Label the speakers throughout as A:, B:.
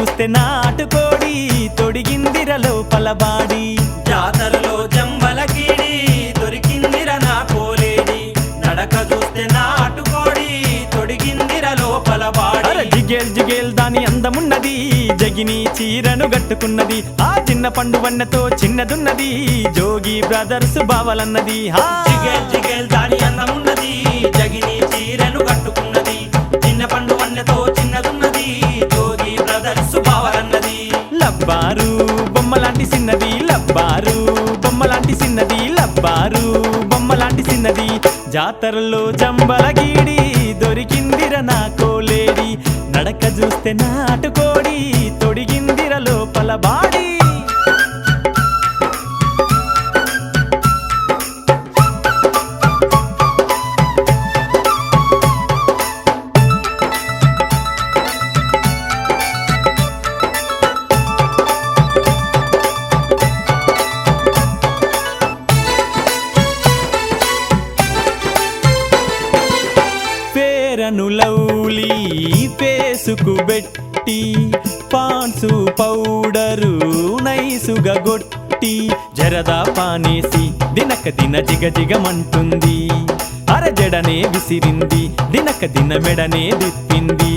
A: చూస్తే నాటుకోడి తొడిగిందిర లోపల బాడి
B: జాతరలో జంబలకీడి దొరికిందిర నా కోలేడి నడక చూస్తే నాటుకోడి తొడిగిందిర లోపల బాడి
A: జిగేల్ జిగేల్ దాని అందమున్నది జగిని చీరను గట్టుకున్నది ఆ చిన్న పండు వన్నెతో చిన్నదున్నది జోగి బ్రదర్స్ బావలన్నది
B: జిగేల్ జిగేల్ దాని అందమున్నది జగిని చీరను కట్టుకున్నది చిన్న పండు వన్నెతో చిన్నదున్నది జోగి బ్రదర్స్ బావలన్నది
A: లబ్బారు బొమ్మలాంటి చిన్నది లబ్బారు బొమ్మలాంటి చిన్నది లబ్బారు బొమ్మలాంటి చిన్నది జాతరలో జంబలగీడి దొరికిందిర నా కోలేడి నడక చూస్తే నాటుకోడి తొడిగిందిర లోపల బాడి పేరను లౌలి పేసుకు బెట్టి పాన్సు పౌడరు నైసుగా గొట్టి జరదా పానేసి దినక దిన జిగజిగమంటుంది అరజడనే విసిరింది దినక దిన మెడనే దిప్పింది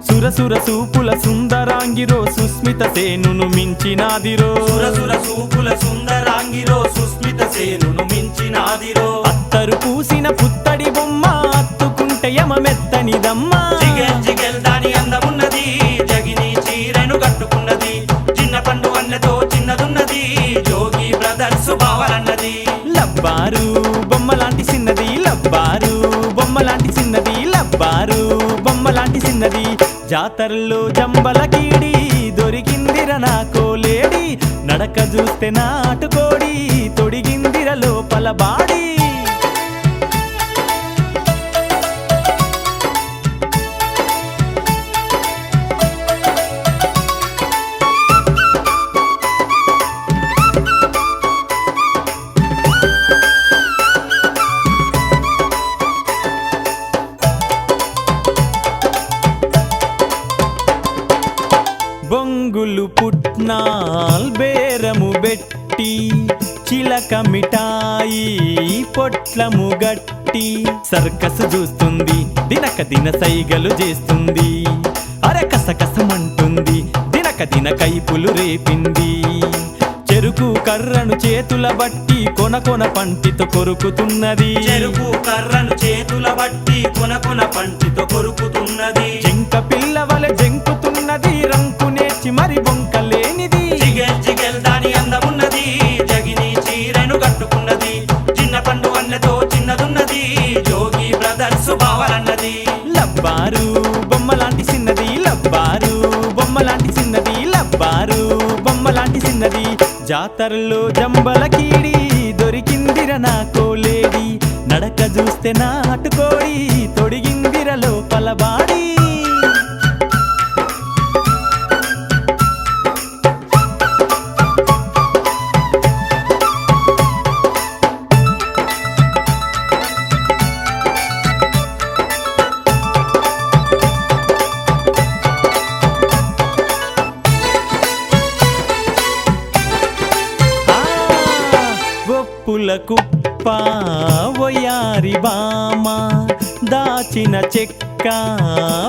A: సురసుర సూపుల సుందరాంగిరో సుస్మిత సేనును మించినాదిరో
B: సురసుర సూపుల సుందరాంగిరో సుస్మిత సేనును మించినాదిరో
A: అత్తరు పూసిన పుత్తడి బొమ్మ అత్తుకుంటే యమ మెత్తనిదమ్మా
B: జిగేల్ జిగేల్ దాని అందమున్నది జగిని చీరను కట్టుకున్నది చిన్న పండు వన్నెతో చిన్నదున్నది జోగి బ్రదర్స్ బావలన్నది
A: లబ్బారు బొమ్మలాంటి చిన్నది లబ్బారు బొమ్మలాంటి చిన్నది లబ్బారు బొమ్మలాంటి చిన్నది జాతరలో జంబలకీడి దొరికిందిర నా కోలేడి నడక చూస్తే నాటుకోడి తొడిగిందిర లోపల బాడి బొంగులు పుట్నాల్ బేరము బెట్టి చిలక మిఠాయి పొట్లము గట్టి సర్కస్ చూస్తుంది దినక దిన సైగలు చేస్తుంది అరకసకసమంటుంది దినక దిన కైపులు రేపింది చెరుకు కర్రను చేతుల బట్టి కొన కొన పంటితో కొరుకుతున్నది
B: చెరుకు కర్రను చేతుల బట్టి కొన కొన పంటితో కొరుకుతున్నది
A: జింక పిల్లవల జంకుతున్నది రంకు నేర్చి మరి బొంకలేనిది
B: జిగేల్ జిగేల్ దాని అందమున్నది జగిని చీరను కట్టుకున్నది చిన్న పండు వన్నెతో చిన్నదున్నది జోగి బ్రదర్స్ బావలన్నది
A: లబ్బారు బొమ్మలాంటి చిన్నది లబ్బారు బొమ్మలాంటి చిన్నది లబ్బారు బొమ్మలాంటి చిన్నది జాతరలో జంబలకీడి దొరికిందిర నా కోలేడి నడక చూస్తే నాటుకోడి తొడిగిందిర లోపల బాడి ఒప్పుల కుప్ప వయారి బామ దాచిన చెక్క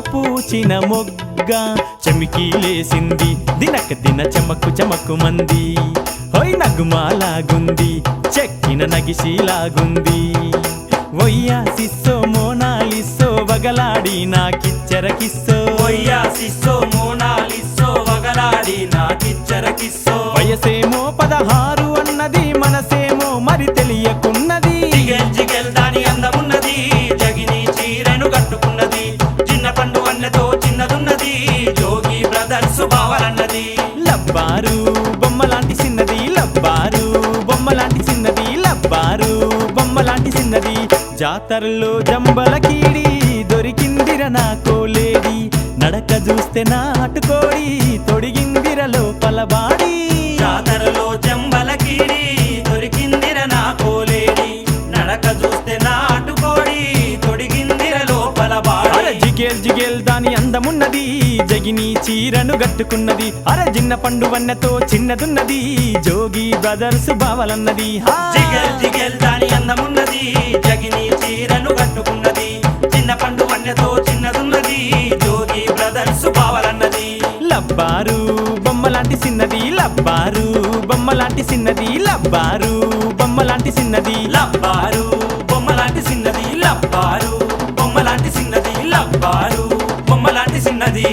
A: పూచిన మొగ్గ చెమికి లేసింది దినక దిన చెమకు చెమకు మంది హొయ్ నగుమాలాగుంది చెక్కిన నగిసిలాగుంది వయ్యా సిస్సో మోనాలిస్సో వగలాడి నాకిచ్చరకిస్సో
B: ఒయ్యా సిస్సో మోనాలిస్సో వగలాడి నాకిచ్చరకిస్సో
A: వయసేమో 16 అన్నది మనసేమో మరి తెలియకున్నది
B: జిగేల్ జిగేల్ దాని అందమున్నది జగిని చీరను కట్టుకున్నది చిన్న పండు వన్నెతో చిన్నదున్నది జోగి బ్రదర్స్ బావలన్నది
A: లబ్బారు బొమ్మలాంటి చిన్నది లబ్బారు బొమ్మలాంటి చిన్నది లబ్బారు బొమ్మలాంటి చిన్నది జాతరలో జంబలకీడి దొరికిందిర నా కోలేడి నడక చూస్తే నాటుకోడి తొడిగిందిర లోపల బాడి
B: జాతరలో జంబలకీడి దొరికిందిర నా కోలేడి నడక చూస్తే నాటుకోడి తొడిగిందిర లోపల బాడి
A: జిగేల్ జిగేల్ దాని అందమున్నది జగిని చీరను గట్టుకున్నది అర చిన్న పండు వన్నెతో చిన్నదున్నది జోగి బ్రదర్స్ బావలన్నది
B: జిగేల్ జిగేల్ దాని అందమున్నది జగిని చీరను కట్టుకున్నది చిన్న పండు వన్నెతో చిన్నదున్నది జోగి బ్రదర్స్ బావలన్నది
A: లబ్బారు బొమ్మలాంటి చిన్నది లబ్బారు బొమ్మలాంటి చిన్నది లబ్బారు బొమ్మలాంటి చిన్నది
B: లబ్బారు బొమ్మలాంటి చిన్నది లబ్బారు బొమ్మలాంటి చిన్నది లబ్బారు బొమ్మలాంటి చిన్నది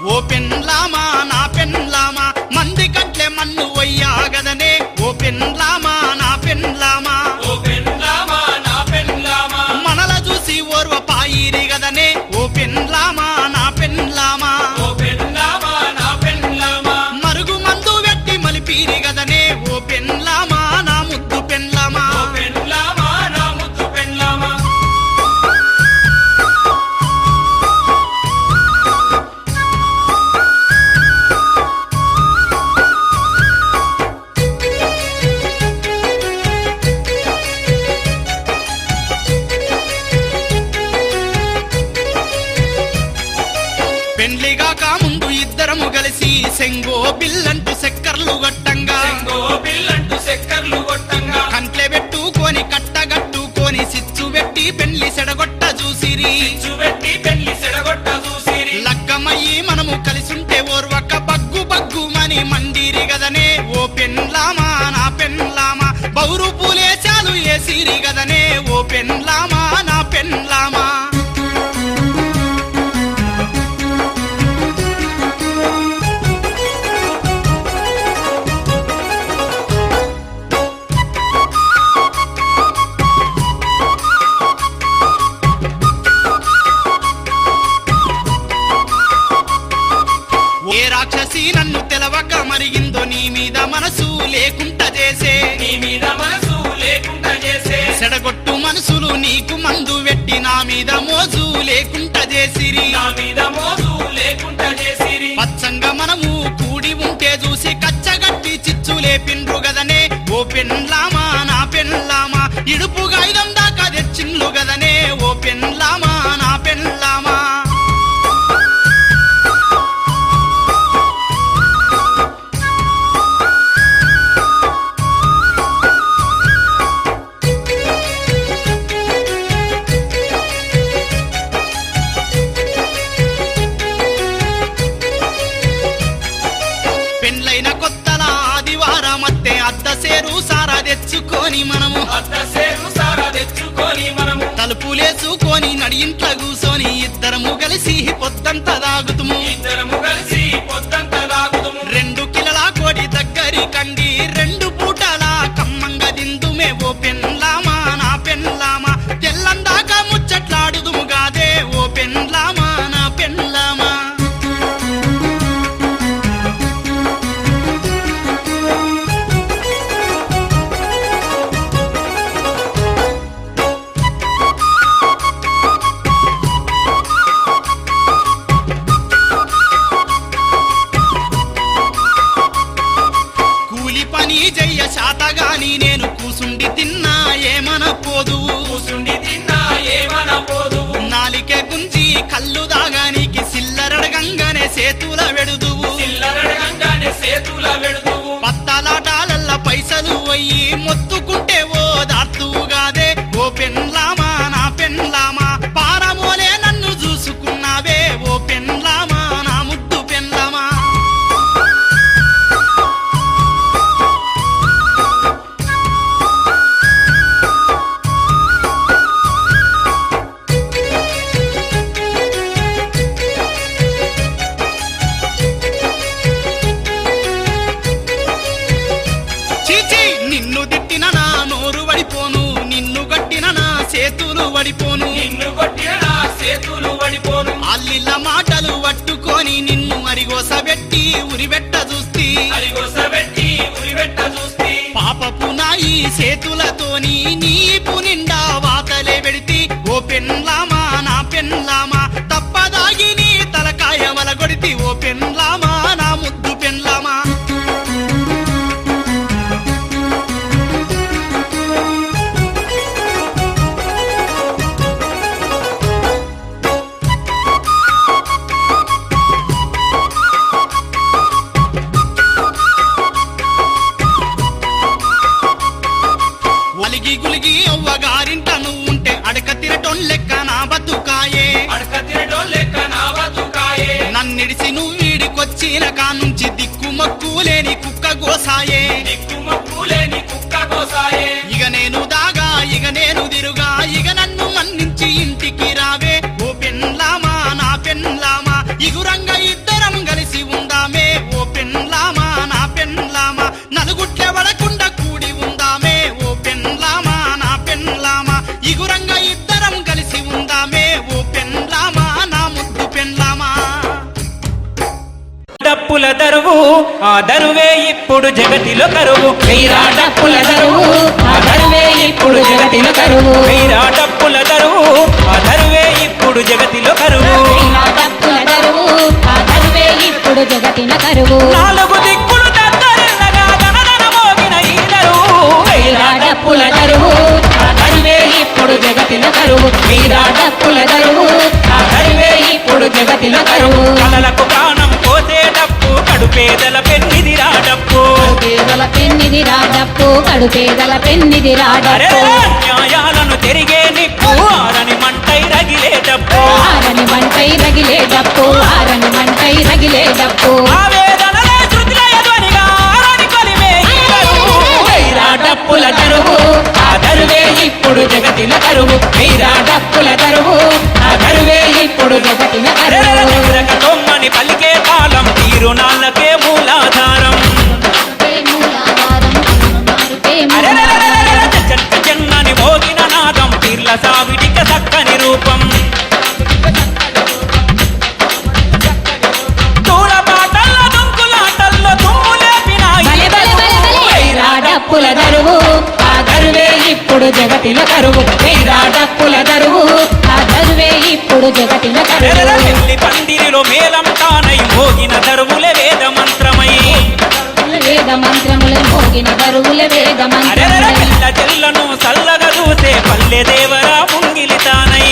C: ఓ పెన్లామా నా పెన్లామా మంది కట్లే మన్ను వయ్యాగదనే ఓ పెన్లామా నా పెన్లామా
B: ఓ పెన్లామా నా పెన్లామా
C: మనల చూసి ఓర్వ పాయిరి గదనే ఓ పెన్లామా నా పెన్లామా
B: ఓ పెన్లామా నా పెన్లామా
C: మరుగు మందు వెట్టి మలిపీరి గదనే ఓ పెన్లామా నా ముద్దు పెన్లామా
B: ఓ పెన్లామా నా ముద్దు పెన్లామా
C: పెండ్లిగాక ముందు ఇద్దరము కలిసి సెంగో బిల్లంటూ సెక్కర్లు గట్టంగా
B: సెంగో బిల్లంటూ సెక్కర్లు కొట్టంగా
C: కంట్లే పెట్టుకొని కట్టగట్టుకొని సిచ్చు పెట్టి పెళ్లి సెడగొట్ట చూసిరి
B: చూపెట్టి పెళ్లి సెడగొట్ట చూసిరి
C: లగ్గమయ్యి మనము కలిసుంటే ఓర్వక బగ్గు బగ్గుమని మండిరి గదనే ఓ పెన్లామా నా పెన్లామా బౌరు పూలేశాలు ఏసిరి గదనే ఓ పెన్లామా నా పెన్లామా ఏ రాక్షసి నన్ను తెలవక మరిగిందో నీ మీద మనసు లేకుండా చేసే
B: నీ మీద మనసు లేకుండా చేసే
C: సెడగొట్టు మనసులు నీకు మందు వెట్టి నా మీద మోజు లేకుండా చేసిరి
B: నా మీద మోజు లేకుండా చేసిరి
C: పచ్చంగా మనము కూడి ఉంటే చూసి కచ్చగట్టి చిచ్చు లేపిండ్రు గదనే ఓ పెన్లామా నా పెన్లామా ఇడుపుగా ఐదం దాకా తెచ్చిండ్లు గదనే ఓ పెన్లామా నా పెన్లామా పెండ్లైన కొత్తల ఆదివారమత్తే అద్ద సేరు సారా తెచ్చుకొని మనము
B: అత్త సేరు సారా తెచ్చుకొని మనము
C: తలుపులేసుకొని నడియింట్ల కూసోని ఇద్దరము కలిసి పొద్దంతా తాగుతుము
B: ఇద్దరము కలిసి పొద్దంతా తాగుదుము
C: 2 కిలోల కోడి దగ్గరి కండి 2 పూటల కమ్మంగా దిందుమే ఓ పెన్లామా నా పెన్లామా తెల్లందాక ముచ్చట్లాడుదుము గాదే ఓ పెన్లామా నా పెన్లామా కూలి పని జయ్య శాతగాని నేను కూసుండి తిన్నా ఏమనపోదు
B: కూసుండి తిన్నా ఏమన పోదు
C: నాలికే గుంజి కళ్ళు దాగానికి సిల్లరడగంగానే సేతుల వెడుదువు
B: చిల్లరడగంగానే సేతుల వెడుదువు
C: పత్తలాటాలల్ల పైసలు పోయి మొత్తుకుంటే ఓ దార్తుగాదే ఓ పెన్లామా నా పెన్లామా పారమోలే నన్ను చూసుకున్నావే ఓ పెన్లామా నా ముద్దు పెన్లామా చీచి నిన్ను తిట్టిన నా నోరు వడిపోను నిన్ను గట్టిన నా చేతులు వడిపోను
B: నిన్ను కొట్టిన నా సేతులు పడిపోను
C: అల్లిల్ల మాటలు పట్టుకొని నిన్ను అరిగోసబెట్టి ఉరిబెట్ట చూస్తి
B: అరిగొసబెట్టి ఉరివెట్ట చూస్తి
C: పాపపు నాయి చేతులతోని నీపు నిండా వాతలే పెడితి ఓ పెన్లామా నా పెన్లామా తప్పదాగి నీ తలకాయ వలగొడితి ఓ పెన్లామా నా ముద్దు పెన్లామా అలిగి గులిగి అవ్వగారింట నువ్వు ఉంటే అడక తిరటం లెక్క నా బతుకాయే నన్నిడిసి నువ్వు వీడికొచ్చిన కానుంచి దిక్కుమక్కు లేని కుక్క గోసాయే ఇక నేను దాగా ఇక నేను తిరుగా ఇక నన్ను మన్నించి ఇంటికి రావే ఓ పెన్లామా నా పెన్లామా ఇగురంగా ఇద్దరం కలిసి ఉందామే ఓ పెన్లామా నా పెన్లామా నలుగుట్లే వడకుండా కూడి ఉందామే ఓ పెన్లామా నా పెన్లామా ఇగురంగా ఇద్దరం కలిసి ఉందామే ఓ పెన్లామా నా ముద్దు పెన్లామా
B: డప్పుల దరువు ఆ దరువే ఇప్పుడు జగతిలో కరువు
D: వీరా డప్పుల దరువు ఆ దరువే ఇప్పుడు జగతిలో కరువు
B: వీరా డప్పుల దరువు ఆ దరువే ఇప్పుడు జగతిలో కరువు
D: వీరా డప్పుల దరువు ఆ దరువే ఇప్పుడు జగతిన కరువు
B: నాలుగు దిక్కులు దద్దరిల్లగా గణగణ మోగిన ఈ దరువు
D: వీరా డప్పుల దరువు ఆ దరువే ఇప్పుడు జగతిన కరువు వీరా డప్పుల దరువు ఆ దరువే ఇప్పుడు జగతిన కరువు
B: కలలకు ప్రాణం పోసే డప్పు కడుపేదల పెన్నిదిరా డప్పు
D: పేదల పెన్నిది రాడప్పు కడుపేదల పెన్నిది
B: అరే
D: రాడప్పు
B: న్యాయాలను తిరిగే నిప్పు ఆరని మంటై రగిలే డప్పు
D: ఆరని మంటై రగిలే డప్పు ఆరని మంటై రగిలే డప్పు
B: ఆవేదనలే శృతిలయ ధ్వనిగా ఆరని కొలిమే ఈ దరువు.
D: వీరా డప్పుల దరువు ఆ దరువే ఇప్పుడు జగతిన కరువు వీరా డప్పుల దరువు ఆ దరువే ఇప్పుడు జగతిన కరువు
B: తొమ్మని పలికే కాలం తీరునాళ్ళకే మూలాధారం చెన్నని మోగిన నాదం తీర్ల సావిడిక చక్కని రూపం తూలపాటల్లో దుంకులాటల్లో దుమ్ము లేపిన ఈ
D: వీరా డప్పుల దరువు ఆ దరువే ఇప్పుడు జగతిన కరువు వీరా డప్పుల దరువు ఆ దరువే ఇప్పుడు జగతిన కరువు
B: పెళ్లి పందిరిలో మేలం తానై మోగిన దరువులే వేద మంత్రమై
D: వేద మంత్రములు మోగిన దరువుల వేద మంత్రములు
B: పిల్ల చెల్లను సల్లగా చూసే పల్లె దేవరా ముంగిలి తానై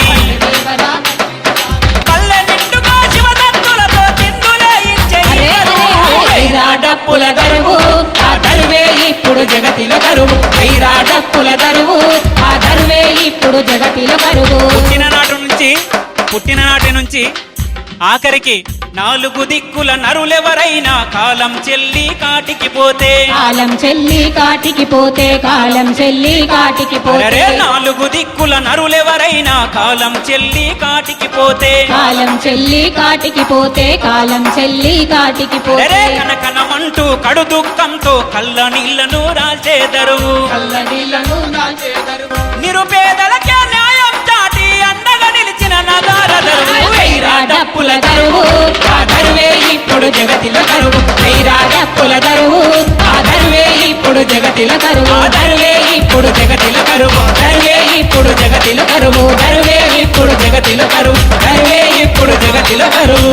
B: పల్లె నిండుగా శివదత్తులతో తిందులే ఇచ్చే ఈ దరువు.
D: వీరా డప్పుల దరువు ఆ దరువే ఇప్పుడు జగతిలో కరువు వీరా డప్పుల దరువు ఆ దరువే ఇప్పుడు జగతిలో కరువు
B: పుట్టిన నాటి నుంచి ఆఖరికి నాలుగు దిక్కుల నరులెవరైనా కాలం చెల్లి కాటికి పోతే
D: కాలం చెల్లి కాటికి పోతే కాలం చెల్లి కాటికి పోతే
B: అరే నాలుగు దిక్కుల నరులెవరైనా కాలం చెల్లి కాటికి పోతే
D: కాలం చెల్లి కాటికి పోతే కాలం చెల్లి కాటికి
B: అరే
D: పోతే
B: కనకనమంటూ కడు దుఃఖంతో కళ్ళ నీళ్లను రాల్చేదరు
D: కళ్ళనీళ్లను నాచేదరు.
B: నిరుపేదలకే న్యాయం చాటి అండగా నిలిచిన నదారదరు
D: వీరా డప్పుల దరువు ఆ దరువే ఇప్పుడు జగతిలో కరువు వీరా డప్పుల దరువు ఆ దరువే ఇప్పుడు జగతిలో కరువు దరువే ఇప్పుడు జగతిలో కరువు దరువే ఇప్పుడు జగతిలో కరువు దరువే ఇప్పుడు జగతిలో కరువు దరువే ఇప్పుడు జగతిలో కరువు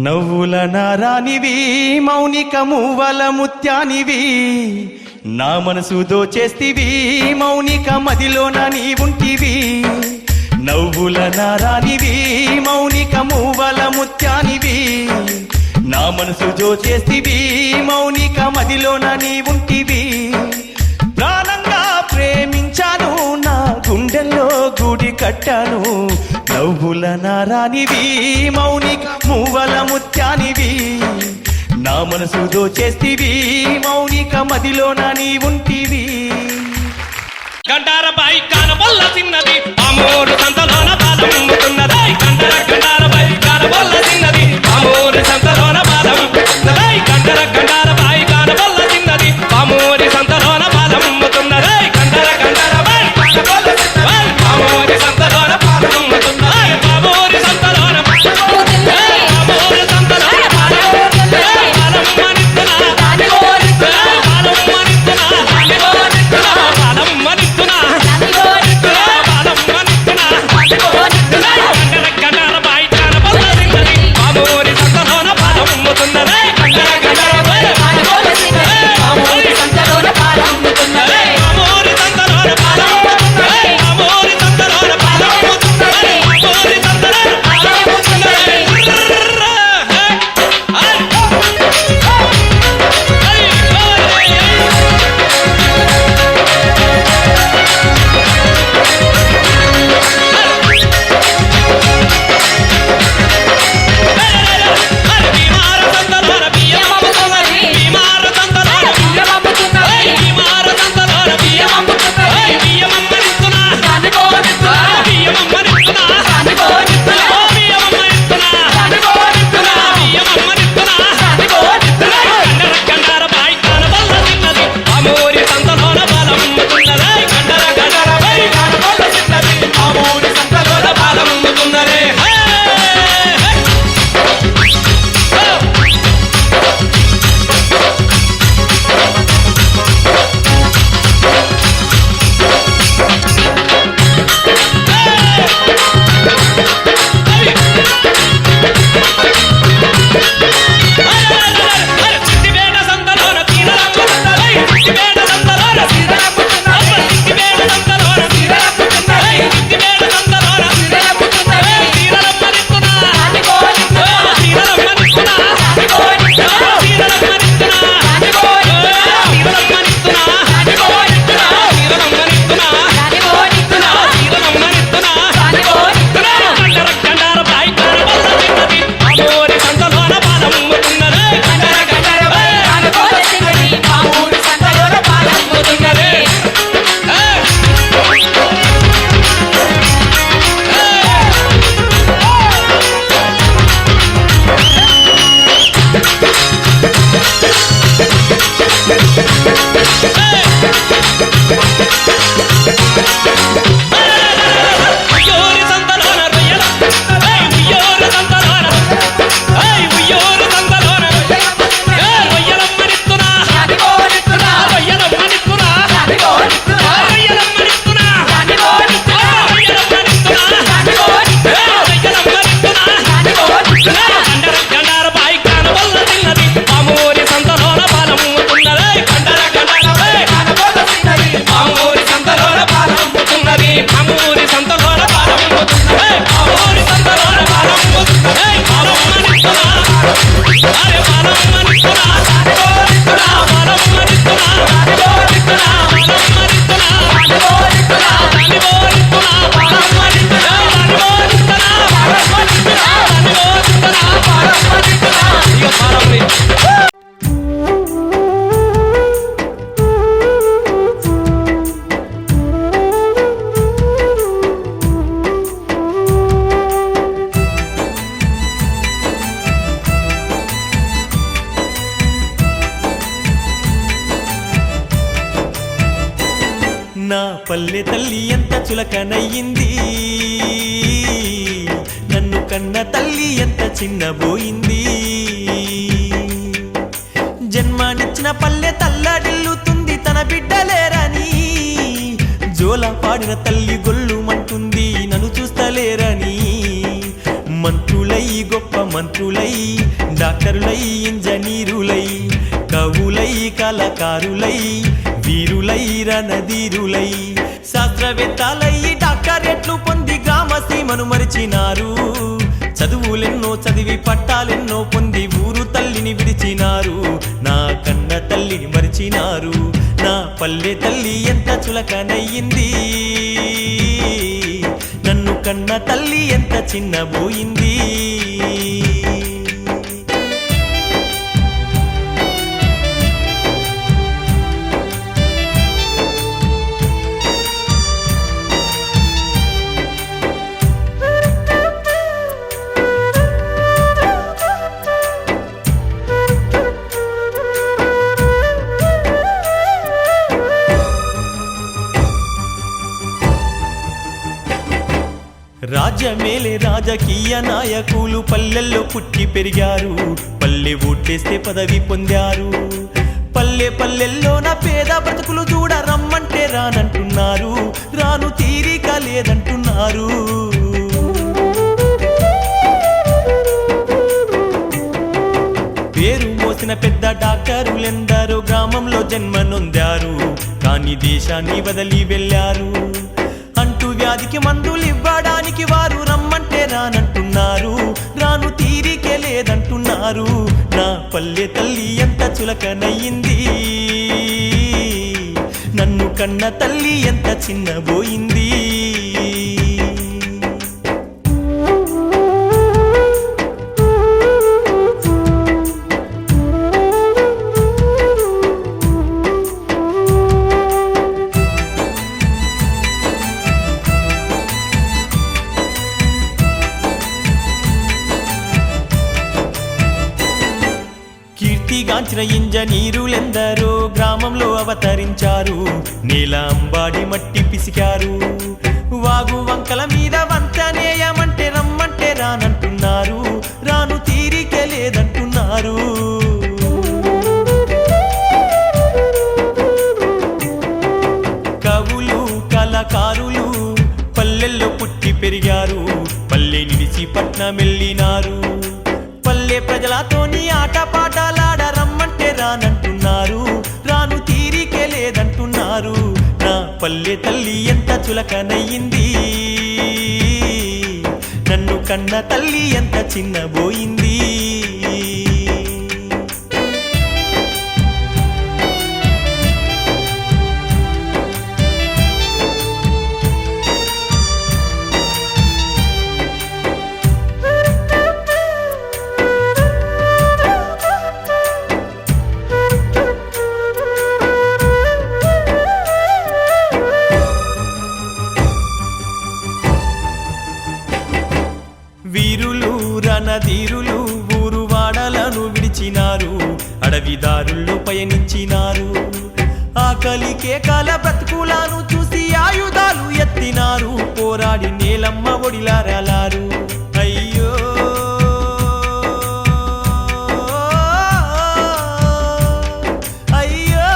A: నవ్వుల నారానివి మౌనిక మూవల ముత్యానివి నా మనసు దోచేస్తివి మౌనిక మదిలోన నీవుంటివి నవ్వుల నారానివి మౌనిక మూవల ముత్యానివి నా మనసు దోచేస్తివి మౌనిక మదిలోన నీవుంటివి ప్రాణంగా ప్రేమించాను నా గుండెల్లో గుడి కట్టాను నవ్వుల నారానివి మౌనిక మూవల ముత్యానివి నా మనసు దోచేస్తివి మౌనిక మదిలోన నీవుంటివి
E: గంటార బాయి కానబొల్ల చిన్నది పామూరు సంతలోన పాదం ముట్టున్నది గంటార బాయి కానబొల్ల చిన్నది పామూరు సంతలోన పాదం ముట్టున్నది గంటార బాయి కానబొల్ల చిన్నది పామూరు సంతలోన పాదం ముట్టున్నది గంటార బాయి కానబొల్ల చిన్నది పామూరు సంతలోన పాదం ముట్టున్నది పామూరు సంతలోన పాదం ముట్టున్నది పామూరు సంతలోన పాదం ముట్టున్నది పాదం ముట్టున్నది
A: నా పల్లె తల్లి ఎంత చులకనయ్యింది, నన్ను కన్న తల్లి ఎంత చిన్నబోయింది. జన్మనిచ్చిన పల్లె తల్లడిల్లుతుంది తన బిడ్డలేరని, జోల పాడిన తల్లి గొల్లుమంటుంది నన్ను చూస్తలేరని. మంత్రులై గొప్ప మంత్రులై, డాక్టరులై ఇంజనీరులై, కవులై కళాకారులై, వీరులై రణధీరులై, శాస్త్రవేత్తలై డాక్టరేట్లు పొంది గ్రామ సీమను మరిచినారు. చదువులెన్నో చదివి పట్టాలెన్నో పొంది ఊరు తల్లిని విడిచినారు. నా కన్న తల్లిని మరిచినారు. నా పల్లె తల్లి ఎంత చులకనయ్యింది, నన్ను కన్న తల్లి ఎంత చిన్నబోయింది. రాజ్యమేలే రాజకీయ నాయకులు పల్లెల్లో పుట్టి పెరిగారు. పల్లె ఓట్లేస్తే పదవి పొందారు. పల్లె పల్లెల్లోన పేద బ్రతుకులు చూడ రమ్మంటే రానంటున్నారు. రాను తీరిక లేదంటున్నారు. పేరు మోసిన పెద్ద డాక్టరులెందరో గ్రామంలో జన్మనొందారు. కానీ దేశాన్ని వదిలి వెళ్ళారు. అంటూ వ్యాధికి మందులు ఇవ్వడానికి వారు రమ్మంటే రానంటున్నారు. రాను తీరికే లేదంటున్నారు. నా పల్లె తల్లి ఎంత చులకనయ్యింది, నన్ను కన్న తల్లి ఎంత చిన్నబోయింది. కీర్తిగాంచిన ఇంజనీరులెందరో గ్రామంలో అవతరించారు. నేల అంబాడి మట్టి పిసికారు. వాగు వంకల మీద వంతనేయమంటే రమ్మంటే రానంటున్నారు. రాను తీరికే లేదంటున్నారు. కవులు కళాకారులు పల్లెల్లో పుట్టి పెరిగారు. పల్లె నిలిచి పట్నం వెళ్ళినారు. పల్లె ప్రజలతోని ఆట పాటలాడ రమ్మంటే రానంటున్నారు. రాను తీరికే లేదంటున్నారు. నా పల్లె తల్లి ఎంత చులకనయ్యింది, నన్ను కన్న తల్లి ఎంత చిన్నబోయింది. వీరులు రణధీరులు ఊరు వాడలను విడిచినారు. అడవిదారుల్లో పయనించినారు. ఆకలి కేకాల బ్రతుకులను చూసి ఆయుధాలు ఎత్తినారు. పోరాడి నేలమ్మ ఒడిలారాలారు. అయ్యో అయ్యో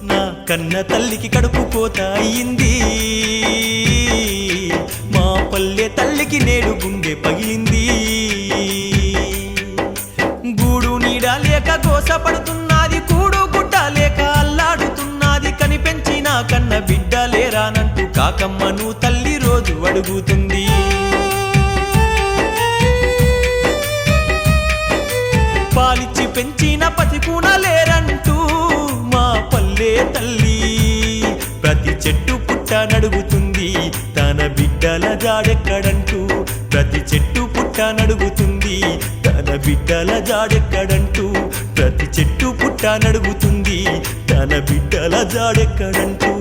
A: నా కన్న తల్లికి కడుపు కోత అయ్యింది. మా పల్లె తల్లికి నేడు గుండె పగిలింది. గూడు నీడ లేక గోసపడుతున్నది. కూడు గుడ్డ లేక అల్లాడుతున్నది. కనిపెంచిన కన్న బిడ్డ లేరానంటూ కాకమ్మను తల్లి రోజు అడుగుతుంది. పాలిచ్చి పెంచిన పసికూన లేరంటూ మా పల్లె తల్లి ప్రతి చెట్టు పుట్ట నడుగుతుంది. తన బిడ్డల జాడెక్కడంటూ ప్రతి చెట్టు పుట్ట నడుగుతుంది. తన బిడ్డల జాడెక్కడంటూ ప్రతి చెట్టు పుట్ట నడుగుతుంది. తన బిడ్డల జాడెక్కడంటూ